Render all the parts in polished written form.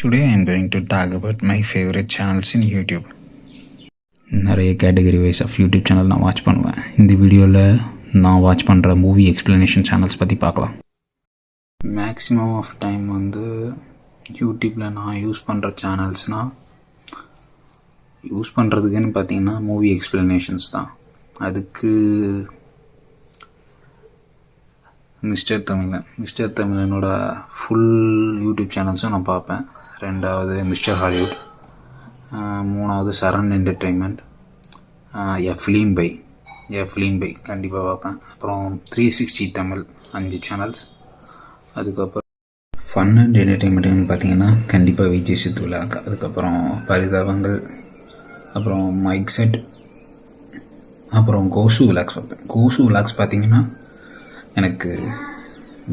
Today I am going to talk about my favorite channels in YouTube. நிறைய category wise of YouTube channel நான் watch பண்ணுவேன். இந்த வீடியோவில் நான் வாட்ச் பண்ணுற மூவி எக்ஸ்ப்ளனேஷன் சேனல்ஸ் பற்றி பார்க்கலாம். மேக்ஸிமம் ஆஃப் டைம் யூடியூப்பில் நான் யூஸ் பண்ணுற சேனல்ஸ்னால் யூஸ் பண்ணுறதுக்குன்னு பார்த்தீங்கன்னா மூவி எக்ஸ்ப்ளனேஷன்ஸ் தான். அதுக்கு மிஸ்டர் தமிழனோட ஃபுல் யூடியூப் சேனல்ஸும் நான் பார்ப்பேன். ரெண்டாவது மிஸ்டர் ஹாலிவுட், மூணாவது சரண் என்டர்டெயின்மெண்ட், எஃப்லீம் பை கண்டிப்பாக பார்ப்பேன். அப்புறம் 360 தமிழ் 5 சேனல்ஸ். அதுக்கப்புறம் ஃபன் அண்ட் என்டர்டெயின்மெண்ட்னு பார்த்தீங்கன்னா கண்டிப்பாக விஜய் சித்து விலாக், அதுக்கப்புறம் பரிதாபங்கள், அப்புறம் மைக் செட், அப்புறம் கோசு விலாக்ஸ் பார்ப்பேன். கோசு விலாக்ஸ் பார்த்தீங்கன்னா எனக்கு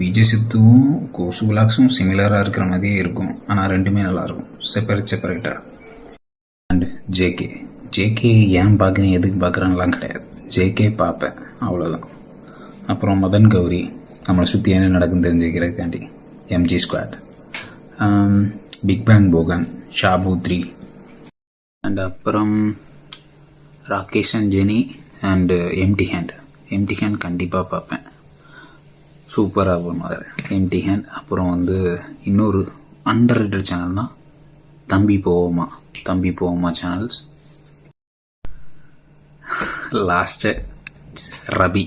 விஜய் சித்துவும் கோசு விலாக்ஸும் சிமிலராக இருக்கிற மாதிரியே இருக்கும், ஆனால் ரெண்டுமே நல்லாயிருக்கும் செப்பரேட்டாக. அண்டு ஜேகே ஏன் பார்க்குறேன் எதுக்கு பார்க்குறான்லாம் கிடையாது, ஜேகே பார்ப்பேன் அவ்வளோதான். அப்புறம் மதன் கௌரி, நம்மளை சுற்றி என்ன நடக்குன்னு தெரிஞ்சுக்கிறதுக்காண்டி MG squad, big bang Bogan, Shabu 3, and அப்புறம் Rakesh and Jeni and empty hand கண்டிப்பாக பார்ப்பேன். சூப்பராக போனார் எம்டி ஹேண்ட். அப்புறம் இன்னொரு அண்டர் ரேட்டட் சேனல்னால் தம்பி போவோமா சேனல்ஸ். லாஸ்ட்டு ரபி